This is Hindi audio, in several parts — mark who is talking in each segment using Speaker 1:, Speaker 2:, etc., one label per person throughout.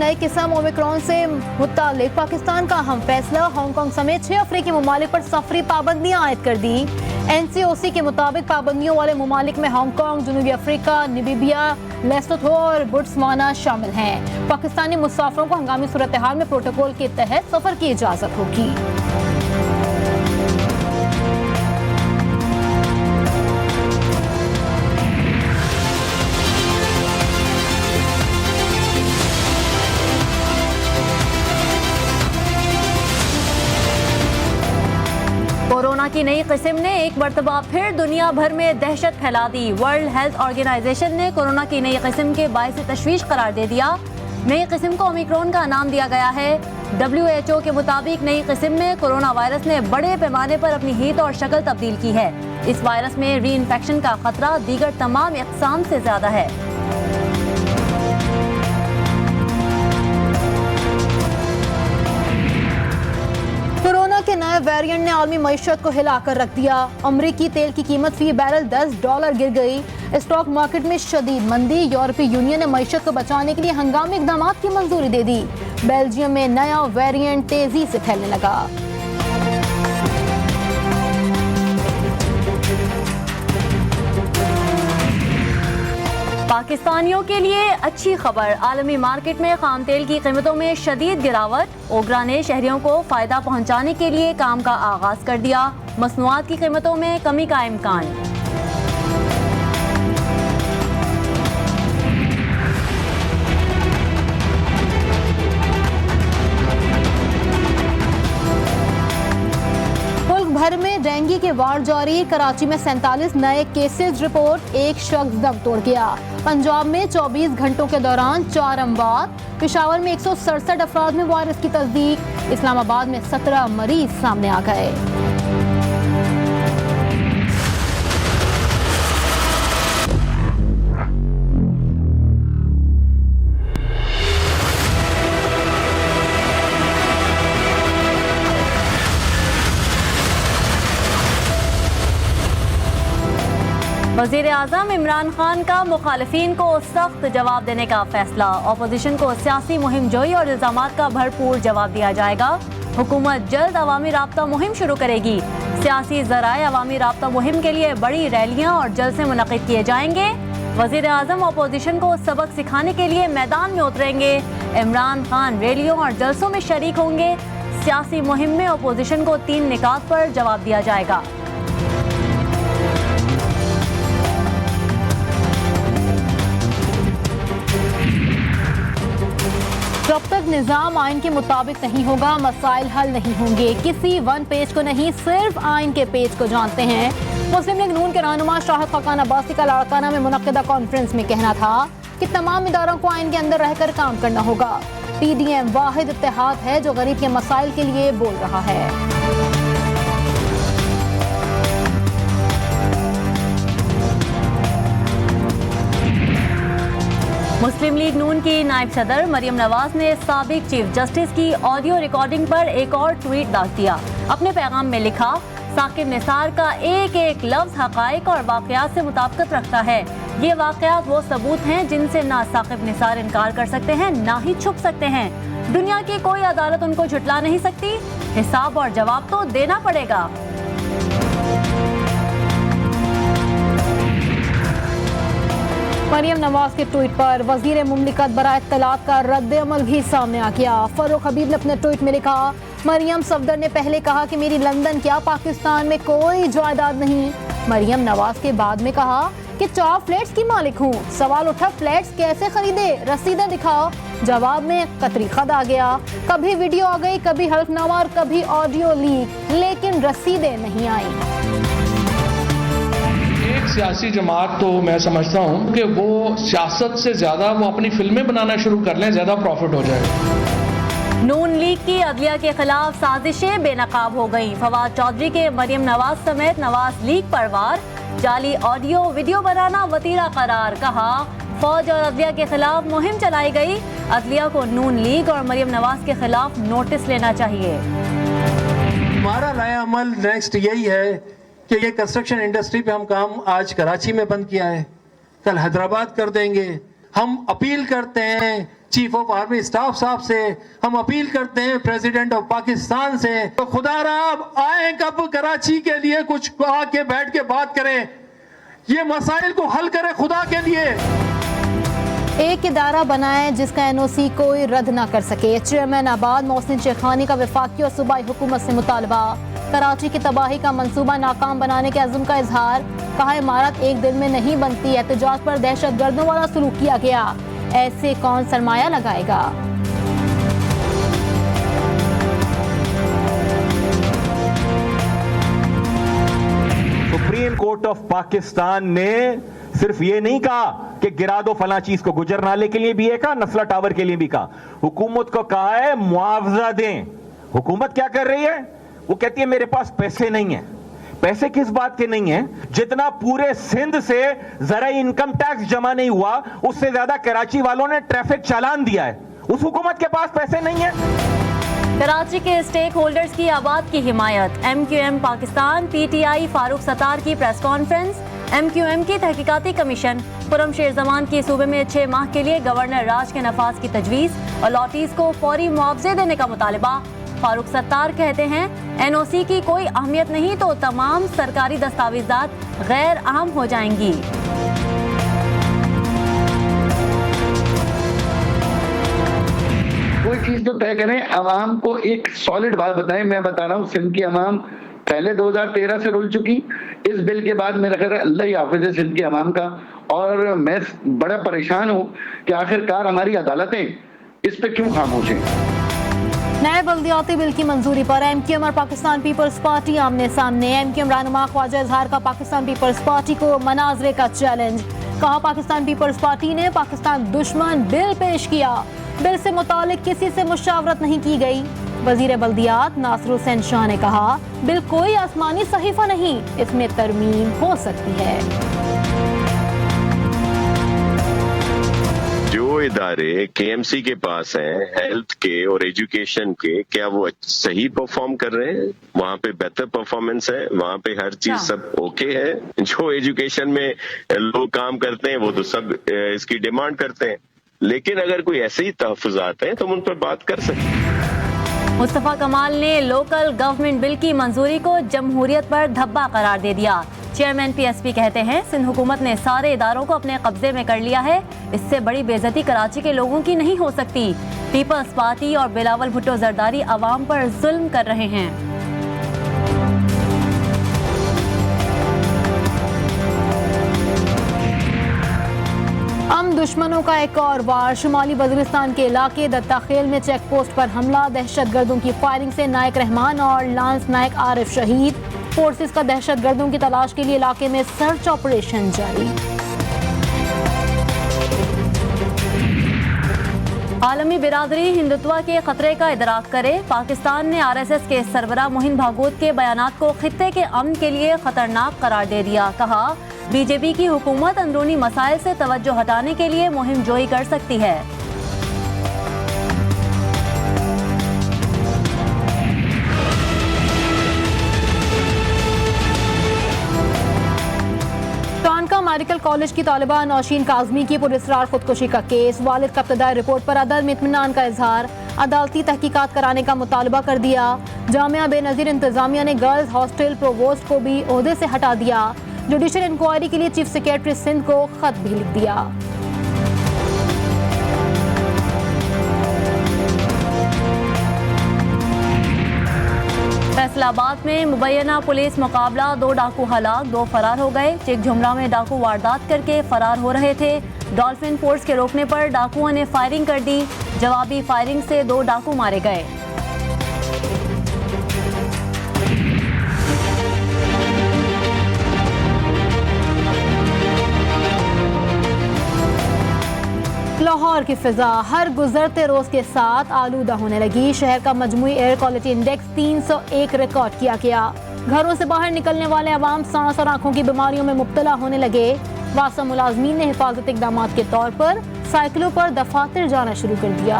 Speaker 1: नए किस्म ओमिक्रॉन से मुतालिक पाकिस्तान का अहम फैसला, हांगकांग समेत 6 अफ्रीकी ममालिक पर सफरी पाबंदियां आयद कर दी। NCOC के मुताबिक पाबंदियों वाले ममालिक में हांगकांग, जनूबी अफ्रीका, नामीबिया, लेसोथो और बोत्सवाना शामिल हैं। पाकिस्तानी मुसाफिरों को हंगामी सूरत हाल में प्रोटोकॉल के तहत सफर की इजाजत होगी। कोरोना की नई किस्म ने एक मरतबा फिर दुनिया भर में दहशत फैला दी। वर्ल्ड हेल्थ ऑर्गेनाइजेशन ने कोरोना की नई किस्म के बायस तशवीश करार दे दिया। नई किस्म को ओमिक्रॉन का नाम दिया गया है। WHO के मुताबिक नई किस्म में कोरोना वायरस ने बड़े पैमाने पर अपनी हित और शक्ल तब्दील की है। इस वायरस में री इन्फेक्शन का खतरा दीगर तमाम इक़साम से ज्यादा है। कोरोना के नए वेरिएंट ने आलमी मईशत को हिलाकर रख दिया। अमरीकी तेल की कीमत फी बैरल $10 गिर गई। स्टॉक मार्केट में शदीद मंदी। यूरोपीय यूनियन ने मईशत को बचाने के लिए हंगामी इक़दाम की मंजूरी दे दी। बेल्जियम में नया वेरिएंट तेजी से फैलने लगा। पाकिस्तानियों के लिए अच्छी खबर, आलमी मार्केट में खाम तेल की कीमतों में शदीद गिरावट। ओगरा ने शहरियों को फायदा पहुंचाने के लिए काम का आगाज कर दिया। मसनूआत की कीमतों में कमी का इम्कान। भर में डेंगू के वार जारी। कराची में 47 नए केसेस रिपोर्ट। एक शख्स दम तोड़ गया। पंजाब में 24 घंटों के दौरान 4 अमवात। पेशावर में 167 अफराद में वायरस की तस्दीक। इस्लामाबाद में 17 मरीज सामने आ गए। वज़ीर आज़म इमरान खान का मुखालिफिन को सख्त जवाब देने का फैसला। अपोजिशन को सियासी मुहिम जोई और इल्ज़ामात का भरपूर जवाब दिया जाएगा। हुकूमत जल्द अवामी राब्ता मुहिम शुरू करेगी। सियासी ज़राए अवामी राब्ता मुहिम के लिए बड़ी रैलियां और जलसे मुनक़िद किए जाएंगे। वज़ीर आज़म अपोजिशन को सबक सिखाने के लिए मैदान में उतरेंगे। इमरान खान रैलियों और जलसों में शरीक होंगे। सियासी मुहिम में अपोजिशन को 3 निकात पर जवाब दिया जाएगा। जब तक निज़ाम आइन के मुताबिक नहीं होगा, मसाइल हल नहीं होंगे। किसी वन पेज को नहीं, सिर्फ आइन के पेज को जानते हैं। मुस्लिम लीग नून के रहनुमा शाहिद खाकान अब्बासी का लाड़काना में मुनक्किदा कॉन्फ्रेंस में कहना था कि तमाम इदारों को आइन के अंदर रहकर काम करना होगा। PDM वाहिद इत्तेहाद है जो गरीब के मसाइल के लिए बोल रहा है। मुस्लिम लीग नून की नायब सदर मरियम नवाज ने साबिक चीफ जस्टिस की ऑडियो रिकॉर्डिंग पर एक और ट्वीट डाल दिया। अपने पैगाम में लिखा, साकिब निसार का एक एक लफ्ज हकाइक और वाकयात से मुताबिकत रखता है। ये वाकयात वो सबूत हैं जिनसे ना साकिब निसार इनकार कर सकते हैं, ना ही छुप सकते हैं। दुनिया की कोई अदालत उनको झुटला नहीं सकती। हिसाब और जवाब तो देना पड़ेगा। मरियम नवाज के ट्वीट पर वजीर मुमलिकत बराए इत्तलात का रद्द अमल भी सामने आ गया। फरूख हबीब ने अपने ट्वीट में लिखा, मरियम सफदर ने पहले कहा कि मेरी लंदन क्या पाकिस्तान में कोई जायदाद नहीं। मरियम नवाज के बाद में कहा कि 4 फ्लैट्स की मालिक हूँ। सवाल उठा, फ्लैट्स कैसे खरीदे, रसीदें दिखाओ। जवाब में कतरी खत आ गया। कभी वीडियो आ गई, कभी हल्फनामा और कभी ऑडियो लीक, लेकिन रसीदें नहीं आई।
Speaker 2: एक सियासी जमात तो मैं समझता हूं कि वो सियासत से ज्यादा वो अपनी फिल्में बनाना शुरू कर लें, ज्यादा प्रॉफिट हो जाए।
Speaker 1: नून लीग की अदलिया के खिलाफ साजिशें बेनकाब हो गई। फवाद चौधरी के मरियम नवाज समेत नवाज लीग पर वार। जाली ऑडियो वीडियो बनाना वतीरा करार। कहा, फौज और अदलिया के खिलाफ मुहिम चलाई गई। अदलिया को नून लीग और मरियम नवाज के खिलाफ नोटिस लेना चाहिए।
Speaker 3: हमारा नया अमल नेक्स्ट यही है कि ये कंस्ट्रक्शन इंडस्ट्री पे हम काम आज कराची में बंद किया है, कल हैदराबाद कर देंगे, हम अपील करते हैं चीफ ऑफ आर्मी स्टाफ साहब से, हम अपील करते हैं प्रेसिडेंट ऑफ पाकिस्तान से, तो खुदा रहा अब आए कब कराची के लिए कुछ आके बैठ के बात करें, ये मसाइल को हल करें खुदा के लिए।
Speaker 4: एक इदारा बनाए जिसका एनओसी कोई रद्द ना कर सके। चेयरमैन आबाद मोहसिन शेखानी का वफाकी और सूबाई हुकूमत से मुतालबा। कराची की तबाही का मंसूबा नाकाम बनाने के अज़्म का इजहार। कहा इमारत एक दिन में नहीं बनती, एहतजाज पर दहशत गर्दों वाला सलूक किया गया, ऐसे कौन सरमाया लगाएगा।
Speaker 5: सुप्रीम कोर्ट ऑफ पाकिस्तान ने सिर्फ ये नहीं कहा कि गिरा दो फला चीज को, गुजर नाले के लिए भी ये कहा, नस्ला टावर के लिए भी कहा, हुकूमत को कहा है मुआवजा दें। हुकूमत क्या कर रही है? वो कहती है मेरे पास पैसे नहीं है। पैसे किस बात के नहीं है? जितना पूरे सिंध से जरा इनकम टैक्स जमा नहीं हुआ, उससे ज्यादा कराची वालों ने ट्रैफिक चालान दिया है। उस हुकूमत के पास पैसे नहीं है।
Speaker 1: कराची के स्टेक होल्डर्स की आबाद की हिमायत। MQM पाकिस्तान PTI फारूक सत्तार की प्रेस कॉन्फ्रेंस। MQM की तहकीकाती कमीशन। खुर्रम शेर जमान की सूबे में 6 माह के लिए गवर्नर राज के नफाज की तजवीज़ और लॉटीज को फौरी मुआवजे देने का मुतालबा। फारूक सत्तार कहते हैं NOC की कोई अहमियत नहीं तो तमाम सरकारी दस्तावेजात गैर अहम हो जाएंगी।
Speaker 6: कोई चीज तो तय करें, आवाम को एक सॉलिड बात बताएं। मैं बता रहा हूँ सिंध की आवाम पहले 2013 से रुल चुकी, इस बिल के बाद मेरा ख्याल अल्लाह ही हाफिज़ है सिंध की आवाम का। और मैं बड़ा परेशान हूँ कि आखिरकार हमारी अदालतें इस पे क्यों खामोश हैं।
Speaker 4: नए बल्दियाती बिल की मंजूरी पर MQM और पाकिस्तान पीपल्स पार्टी आमने सामने। MQM रहनुमा ख्वाजा इजहार का पाकिस्तान पीपल्स पार्टी को मनाजरे का चैलेंज। कहा पाकिस्तान पीपल्स पार्टी ने पाकिस्तान दुश्मन बिल पेश किया, बिल से मुतालिक किसी से मुशावरत नहीं की गई। वजीर बल्दियात नासिर हुसैन शाह ने कहा बिल कोई आसमानी सहीफा नहीं, इसमें तरमीम हो सकती है।
Speaker 7: जो इदारे KMC के पास हैं, हेल्थ के और एजुकेशन के, क्या वो सही परफॉर्म कर रहे हैं? वहाँ पे बेहतर परफॉर्मेंस है, वहाँ पे हर चीज सब ओके है। जो एजुकेशन में लोग काम करते हैं वो तो सब इसकी डिमांड करते हैं, लेकिन अगर कोई ऐसे ही तहफ़्फ़ुज़ात हैं तो हम उन पर बात कर सकते हैं।
Speaker 1: मुस्तफ़ा कमाल ने लोकल गवर्नमेंट बिल की मंजूरी को जमहूरियत पर धब्बा करार दे दिया। चेयरमैन PSP कहते हैं सिंध हुकूमत ने सारे इदारों को अपने कब्जे में कर लिया है, इससे बड़ी बेइज्जती कराची के लोगों की नहीं हो सकती। पीपल्स पार्टी और बिलावल भुट्टो जरदारी अवाम पर जुल्म कर रहे हैं।
Speaker 4: दुश्मनों का एक और वार। शुमाली वज़ीरिस्तान के इलाके दत्ताखेल में चेक पोस्ट पर हमला। दहशतगर्दों की फायरिंग से नायक रहमान और लांस नायक आरिफ शहीद। फोर्सेस का दहशतगर्दों की तलाश के लिए इलाके में सर्च ऑपरेशन जारी।
Speaker 1: आलमी बिरादरी हिंदुत्व के खतरे का इदराक करे। पाकिस्तान ने RSS के सरबराह मोहिन भागवत के बयानात को खित्ते के अमन के लिए खतरनाक करार दे दिया। कहा BJP की हुकूमत अंदरूनी मसाइल से तवज्जो हटाने के लिए मुहिम जोई कर सकती है।
Speaker 4: टानका मेडिकल कॉलेज की तालिबा नौशीन काजमी की पुरस्रार खुदकुशी का केस। वालिद का इब्तदाई रिपोर्ट पर अदद में इत्मीनान का इजहार। अदालती तहकीकात कराने का मुतालबा कर दिया। जामिया बेनजीर इंतजामिया ने गर्ल्स हॉस्टल प्रोवोस्ट को भी ओहदे से हटा दिया। जुडिशल इंक्वायरी के लिए चीफ सेक्रेटरी सिंध को खत भी लिख दिया।
Speaker 1: फैसलाबाद में मुबैना पुलिस मुकाबला, 2 डाकू हलाक, 2 फरार हो गए। चिक झुमरा में डाकू वारदात करके फरार हो रहे थे। डॉल्फिन फोर्स के रोकने पर डाकुओं ने फायरिंग कर दी। जवाबी फायरिंग से 2 डाकू मारे गए।
Speaker 4: लाहौर की फिजा हर गुजरते रोज के साथ आलूदा होने लगी। शहर का मजमूई एयर क्वालिटी इंडेक्स 301 रिकॉर्ड किया गया। घरों से बाहर निकलने वाले अवाम सांस और आंखों की बीमारियों में मुब्तला होने लगे। वासा मुलाजमीन ने हिफाजती इक़दाम के तौर पर साइकिलों पर दफातर जाना शुरू कर दिया।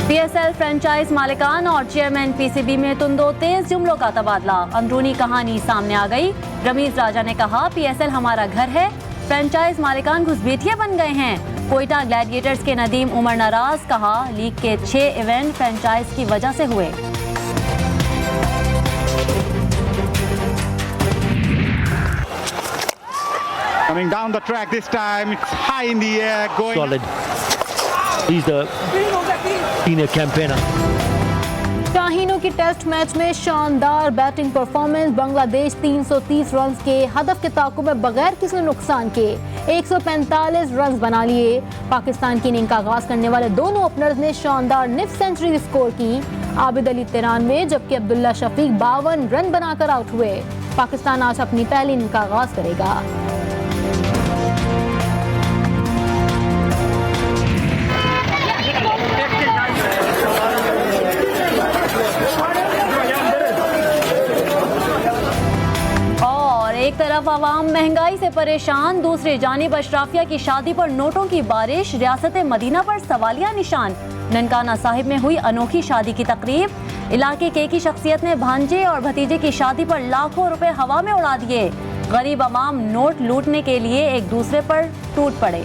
Speaker 4: PSL फ्रेंचाइज मालिकान और चेयरमैन PCB में तुंदो तेज जुमलों का तबादला। अंदरूनी कहानी सामने आ गई। रमीज राजा ने कहा PSL हमारा घर है,
Speaker 1: फ्रेंचाइज मालिकान घुसपैठिए बन गए हैं। कोयटा ग्लैडिएटर्स के नदीम उमर नाराज, कहा लीग के 6 इवेंट फ्रेंचाइज की वजह से हुए।
Speaker 8: Coming down the track this time, it's high in the air, going
Speaker 9: solid. He's the senior campaigner.
Speaker 4: शाहीनों की टेस्ट मैच में शानदार बैटिंग परफॉर्मेंस। बांग्लादेश 330 रन के हदफ के ताक़ुब में बगैर किसी नुकसान के 145 रन बना लिए। पाकिस्तान की इनिंग का आगाज करने वाले दोनों ओपनर्स ने शानदार निफ सेंचुरी स्कोर की। आबिद अली 93 जबकि अब्दुल्ला शफीक 52 रन बनाकर आउट हुए। पाकिस्तान आज अपनी पहली इनिंग का आगाज करेगा। एक तरफ आवाम महंगाई से परेशान, दूसरी जानिब अशराफिया की शादी पर नोटों की बारिश। रियासत मदीना पर सवालिया निशान। ननकाना साहिब में हुई अनोखी शादी की तकरीब। इलाके के की शख्सियत ने भांजे और भतीजे की शादी पर लाखों रुपए हवा में उड़ा दिए। गरीब अवाम नोट लूटने के लिए एक दूसरे पर टूट पड़े।